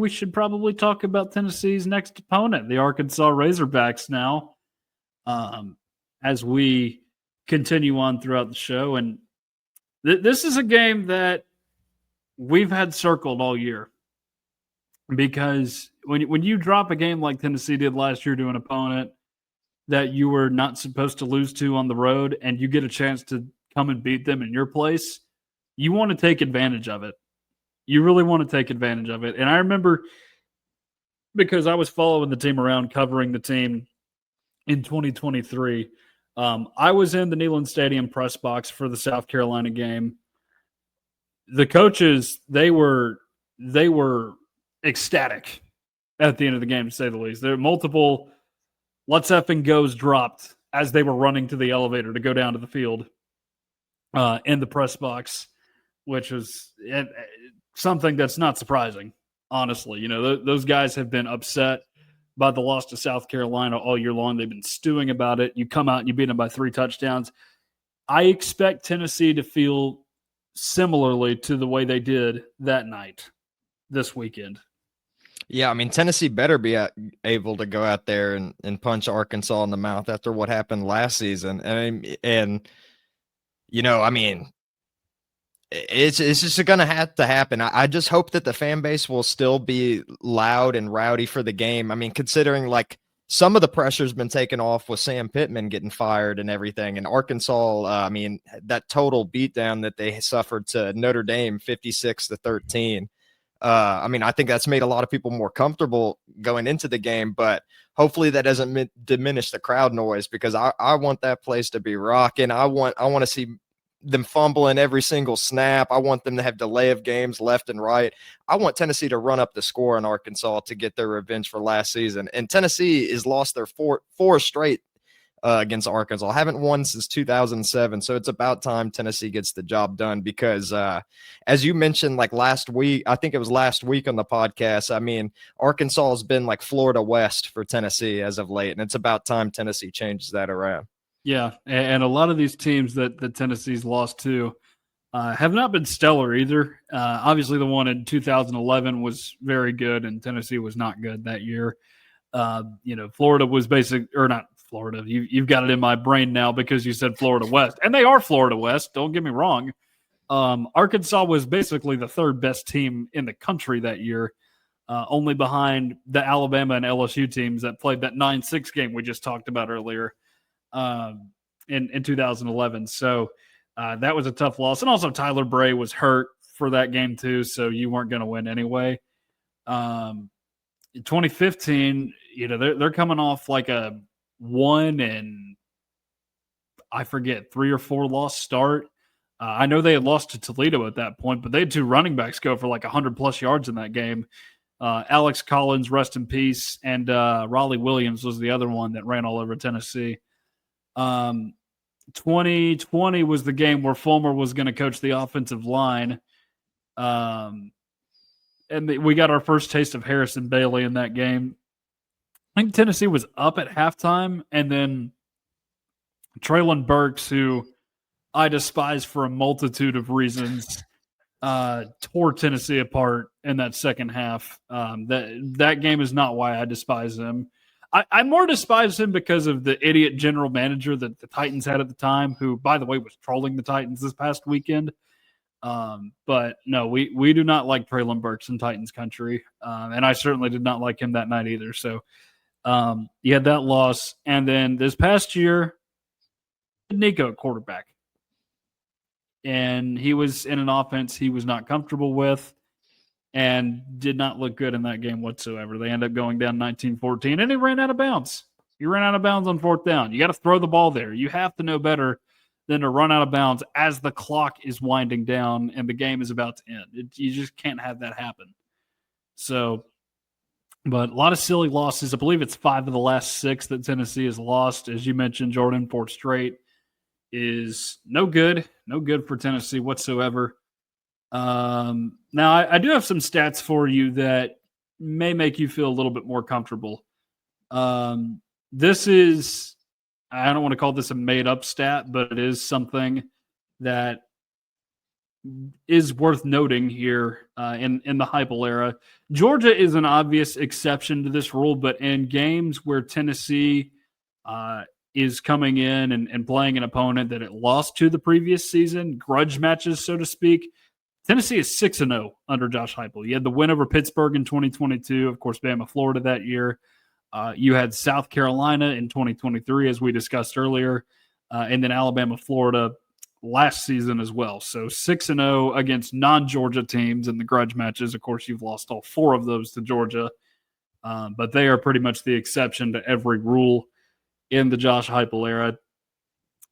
we should probably talk about Tennessee's next opponent, the Arkansas Razorbacks now, as we continue on throughout the show. And this is a game that we've had circled all year because when you drop a game like Tennessee did last year to an opponent that you were not supposed to lose to on the road and you get a chance to come and beat them in your place, you want to take advantage of it. You really want to take advantage of it. And I remember because I was following the team around, covering the team in 2023. I was in the Neyland Stadium press box for the South Carolina game. The coaches, they were ecstatic at the end of the game, to say the least. There were multiple "let's effing goes" dropped as they were running to the elevator to go down to the field in the press box, which was something that's not surprising, honestly. You know, those guys have been upset by the loss to South Carolina all year long. They've been stewing about it. You come out and you beat them by 3 touchdowns. I expect Tennessee to feel similarly to the way they did that night this weekend. Yeah, I mean, Tennessee better be able to go out there and punch Arkansas in the mouth after what happened last season. And you know, I mean, it's just going to have to happen. I just hope that the fan base will still be loud and rowdy for the game. I mean, considering like some of the pressure's been taken off with Sam Pittman getting fired and everything. And Arkansas, I mean, that total beatdown that they suffered to Notre Dame, 56-13. I mean, I think that's made a lot of people more comfortable going into the game, but hopefully that doesn't diminish the crowd noise, because I want that place to be rocking. I want to see them fumbling every single snap. I want them to have delay of games left and right. I want Tennessee to run up the score in Arkansas to get their revenge for last season. And Tennessee has lost their four straight against Arkansas. Haven't won since 2007. So it's about time Tennessee gets the job done, because as you mentioned, like last week, I think it was last week on the podcast, I mean, Arkansas has been like Florida West for Tennessee as of late, and it's about time Tennessee changes that around. Yeah, and a lot of these teams that Tennessee's lost to have not been stellar either. Obviously, the one in 2011 was very good, and Tennessee was not good that year. You know, Florida was or not Florida. You've got it in my brain now because you said Florida West, and they are Florida West. Don't get me wrong. Arkansas was basically the third best team in the country that year, only behind the Alabama and LSU teams that played that 9-6 game we just talked about earlier. In 2011. So that was a tough loss. And also Tyler Bray was hurt for that game too, so you weren't going to win anyway. In 2015, you know, they're coming off like a 3 or 4 loss start. I know they had lost to Toledo at that point, but they had 2 running backs go for like 100+ yards in that game. Alex Collins, rest in peace, and Raleigh Williams was the other one that ran all over Tennessee. 2020 was the game where Fulmer was going to coach the offensive line. And we got our first taste of Harrison Bailey in that game. I think Tennessee was up at halftime, and then Traylon Burks, who I despise for a multitude of reasons, tore Tennessee apart in that second half. That game is not why I despise him. I more despise him because of the idiot general manager that the Titans had at the time, who, by the way, was trolling the Titans this past weekend. But no, we do not like Traylon Burks in Titans country. And I certainly did not like him that night either. So you had that loss. And then this past year, Nico at quarterback. And he was in an offense he was not comfortable with and did not look good in that game whatsoever. They end up going down 19-14, and he ran out of bounds. He ran out of bounds on 4th down. You got to throw the ball there. You have to know better than to run out of bounds as the clock is winding down and the game is about to end. You just can't have that happen. So, but a lot of silly losses. I believe it's 5 of the last 6 that Tennessee has lost. As you mentioned, Jordan, 4 straight is no good. No good for Tennessee whatsoever. Now, I do have some stats for you that may make you feel a little bit more comfortable. This is, I don't want to call this a made-up stat, but it is something that is worth noting here in the Heupel era. Georgia is an obvious exception to this rule, but in games where Tennessee is coming in and playing an opponent that it lost to the previous season, grudge matches, so to speak, Tennessee is 6-0 under Josh Heupel. You had the win over Pittsburgh in 2022, of course, Bama, Florida that year. You had South Carolina in 2023, as we discussed earlier, and then Alabama, Florida last season as well. So 6-0 against non-Georgia teams in the grudge matches. Of course, you've lost all 4 of those to Georgia, but they are pretty much the exception to every rule in the Josh Heupel era.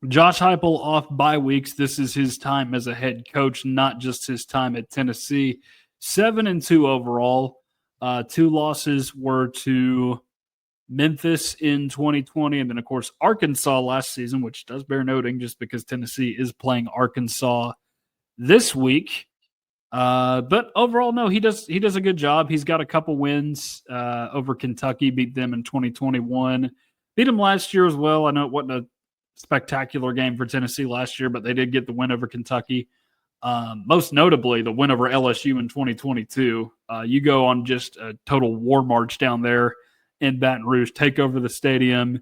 Josh Heupel off bye weeks. This is his time as a head coach, not just his time at Tennessee. 7-2 overall. 2 losses were to Memphis in 2020, and then, of course, Arkansas last season, which does bear noting just because Tennessee is playing Arkansas this week. But overall, no, he does a good job. He's got a couple wins over Kentucky, beat them in 2021. Beat them last year as well. I know it wasn't a spectacular game for Tennessee last year, but they did get the win over Kentucky. Most notably, the win over LSU in 2022. You go on just a total war march down there in Baton Rouge, take over the stadium.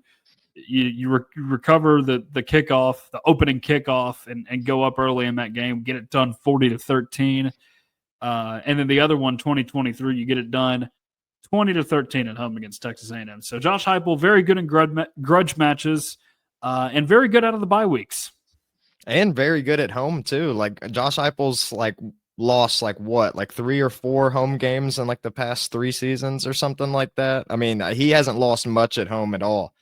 You recover the kickoff, the opening kickoff, and go up early in that game, get it done 40-13. And then the other one, 2023, you get it done 20-13 at home against Texas A&M. So Josh Heupel, very good in grudge matches, and very good out of the bye weeks. And very good at home too. Like Josh Heupel's lost 3 or 4 home games in the past 3 seasons or something like that. I mean, he hasn't lost much at home at all.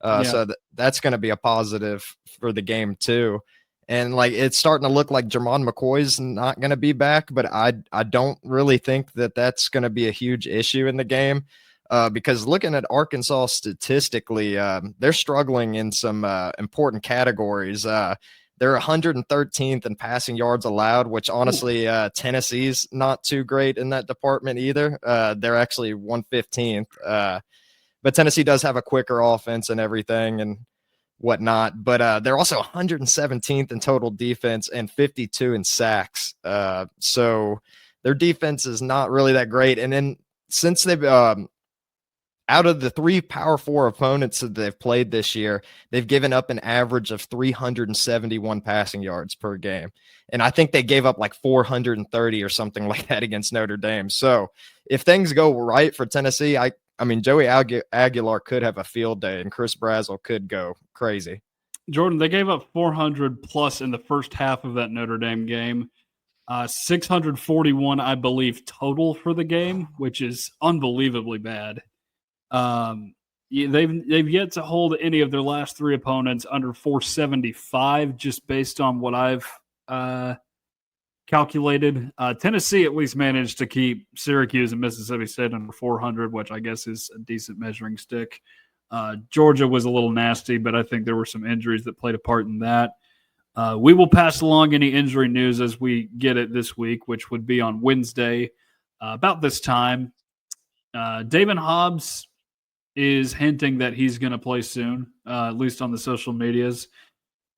So that's going to be a positive for the game too. And it's starting to look like Jermon McCoy's not going to be back, but I don't really think that that's going to be a huge issue in the game. Because looking at Arkansas statistically, they're struggling in some important categories. They're 113th in passing yards allowed, which honestly, Tennessee's not too great in that department either. They're actually 115th. But Tennessee does have a quicker offense and everything and whatnot. But they're also 117th in total defense and 52 in sacks. So their defense is not really that great. And then since they've out of the 3 Power 4 opponents that they've played this year, they've given up an average of 371 passing yards per game. And I think they gave up 430 or something like that against Notre Dame. So if things go right for Tennessee, I mean, Joey Aguilar could have a field day and Chris Brazzell could go crazy. Jordan, they gave up 400 plus in the first half of that Notre Dame game. 641, I believe, total for the game, which is unbelievably bad. They've yet to hold any of their last 3 opponents under 475, just based on what I've calculated. Tennessee at least managed to keep Syracuse and Mississippi State under 400, which I guess is a decent measuring stick. Georgia was a little nasty, but I think there were some injuries that played a part in that. We will pass along any injury news as we get it this week, which would be on Wednesday about this time. David Hobbs is hinting that he's going to play soon, at least on the social medias.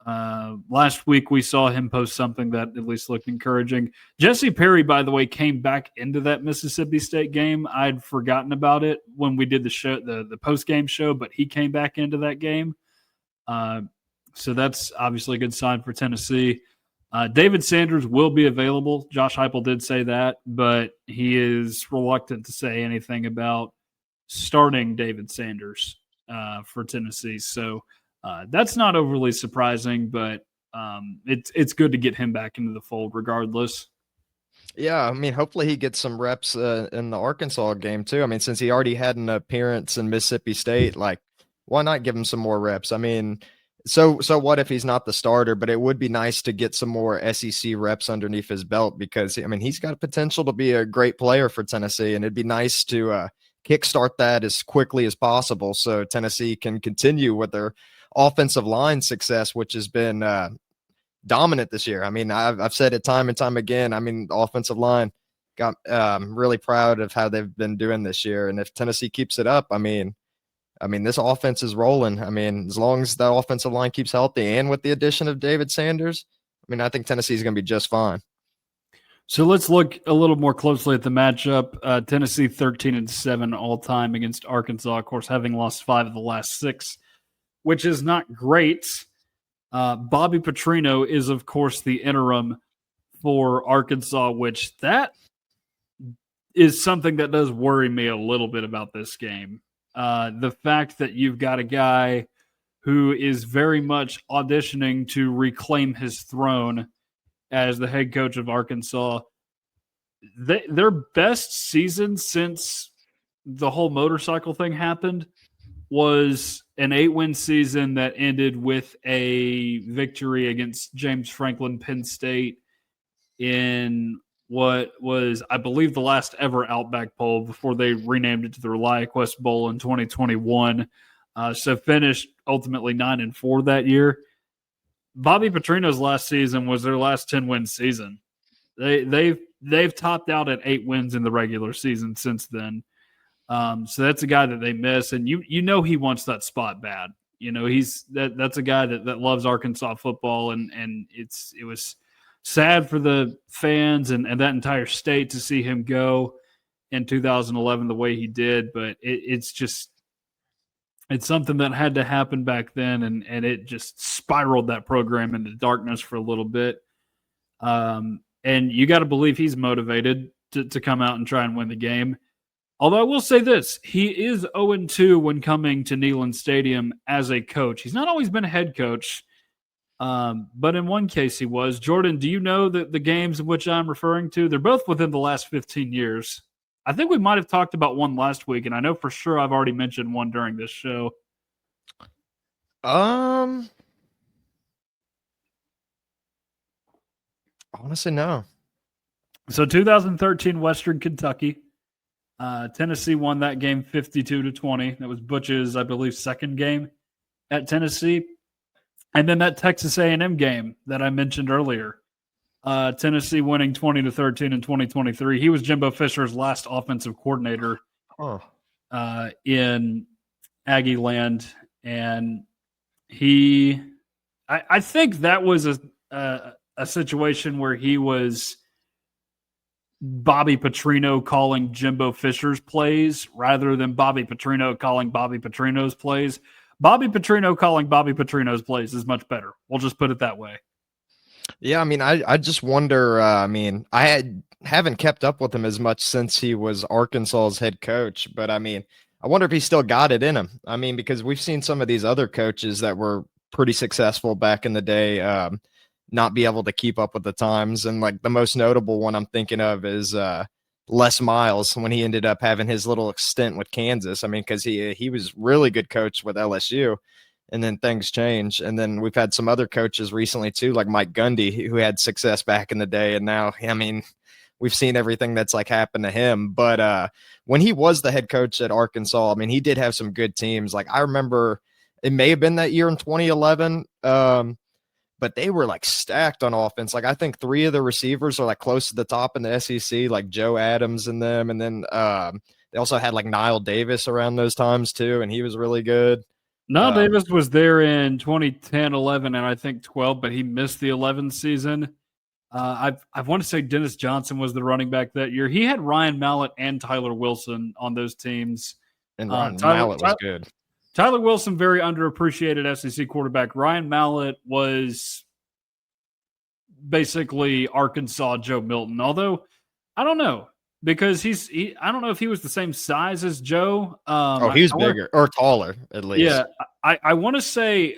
Last week, we saw him post something that at least looked encouraging. Jesse Perry, by the way, came back into that Mississippi State game. I'd forgotten about it when we did the show, the post-game show, but he came back into that game. So that's obviously a good sign for Tennessee. David Sanders will be available. Josh Heupel did say that, but he is reluctant to say anything about starting David Sanders for Tennessee. So that's not overly surprising, but it's good to get him back into the fold regardless. Yeah, I mean, hopefully he gets some reps in the Arkansas game too. I mean, since he already had an appearance in Mississippi State, why not give him some more reps? I mean, so what if he's not the starter? But it would be nice to get some more SEC reps underneath his belt because, I mean, he's got potential to be a great player for Tennessee, and it'd be nice to kickstart that as quickly as possible so Tennessee can continue with their offensive line success, which has been dominant this year. I mean, I've said it time and time again. I mean, the offensive line got really proud of how they've been doing this year. And if Tennessee keeps it up, I mean, this offense is rolling. I mean, as long as that offensive line keeps healthy and with the addition of David Sanders, I mean, I think Tennessee is going to be just fine. So let's look a little more closely at the matchup. Tennessee 13-7 all time against Arkansas, of course, having lost 5 of the last 6, which is not great. Bobby Petrino is, of course, the interim for Arkansas, which that is something that does worry me a little bit about this game. The fact that you've got a guy who is very much auditioning to reclaim his throne as the head coach of Arkansas. Their best season since the whole motorcycle thing happened was an 8-win season that ended with a victory against James Franklin Penn State in what was, I believe, the last ever Outback Bowl before they renamed it to the ReliaQuest Bowl in 2021. So finished ultimately 9-4 that year. Bobby Petrino's last season was their last 10-win season. They've topped out at 8 wins in the regular season since then. So that's a guy that they miss, and you know he wants that spot bad. You know that's a guy that loves Arkansas football, and it was sad for the fans and that entire state to see him go in 2011 the way he did. But it's something that had to happen back then, and it just spiraled that program into darkness for a little bit. And you got to believe he's motivated to come out and try and win the game. Although I will say this, he is 0-2 when coming to Neyland Stadium as a coach. He's not always been a head coach, but in one case he was. Jordan, do you know the games in which I'm referring to? They're both within the last 15 years. I think we might have talked about one last week, and I know for sure I've already mentioned one during this show. Honestly, no. So 2013 Western Kentucky. Tennessee won that game 52-20. That was Butch's, I believe, second game at Tennessee. And then that Texas A&M game that I mentioned earlier. Tennessee winning 20-13 in 2023. He was Jimbo Fisher's last offensive coordinator in Aggie land. And I think that was a situation where he was Bobby Petrino calling Jimbo Fisher's plays rather than Bobby Petrino calling Bobby Petrino's plays. Bobby Petrino calling Bobby Petrino's plays is much better. We'll just put it that way. Yeah, I mean, I just wonder. I haven't kept up with him as much since he was Arkansas's head coach, but I mean, I wonder if he still got it in him. I mean, because we've seen some of these other coaches that were pretty successful back in the day not be able to keep up with the times. And like the most notable one I'm thinking of is Les Miles when he ended up having his little stint with Kansas. I mean, because he was really good coach with LSU, and then things change. And then we've had some other coaches recently too, like Mike Gundy, who had success back in the day, and now, I mean, we've seen everything that's like happened to him. But when he was the head coach at Arkansas, I mean, he did have some good teams. Like I remember it may have been that year in 2011. But they were like stacked on offense. Like I think 3 of the receivers are like close to the top in the SEC, like Joe Adams and them. And then they also had like Niall Davis around those times too, and he was really good. Niall Davis was there in 2010, 11, and I think 12, but he missed the 11 season. I want to say Dennis Johnson was the running back that year. He had Ryan Mallett and Tyler Wilson on those teams. And Ryan Mallett was good. Tyler Wilson, very underappreciated SEC quarterback. Ryan Mallett was basically Arkansas Joe Milton. Although, I don't know, because I don't know if he was the same size as Joe. He was bigger or taller, at least. Yeah, I want to say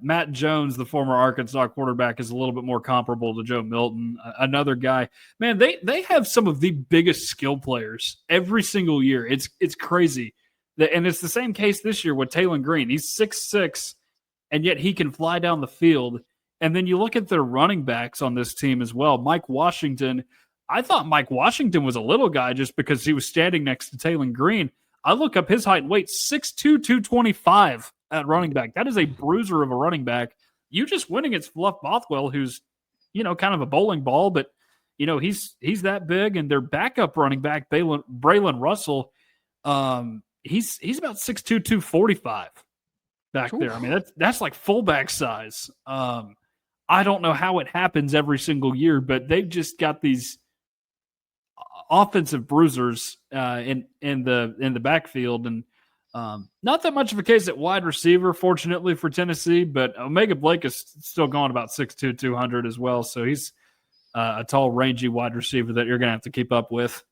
Matt Jones, the former Arkansas quarterback, is a little bit more comparable to Joe Milton. Another guy. Man, they have some of the biggest skill players every single year. It's crazy. And it's the same case this year with Taylor Green. He's 6'6", and yet he can fly down the field. And then you look at their running backs on this team as well. Mike Washington, I thought Mike Washington was a little guy just because he was standing next to Taylor Green. I look up his height and weight, 6'2", 225 at running back. That is a bruiser of a running back. You just win against Fluff Bothwell, who's, kind of a bowling ball, but, he's that big. And their backup running back, Braylon Russell, he's about 6'2", 245 back there. I mean, that's like fullback size. I don't know how it happens every single year, but they've just got these offensive bruisers in the backfield, and not that much of a case at wide receiver, fortunately for Tennessee. But Omega Blake is still going about 6'2", 200 as well, so he's a tall, rangy wide receiver that you're going to have to keep up with.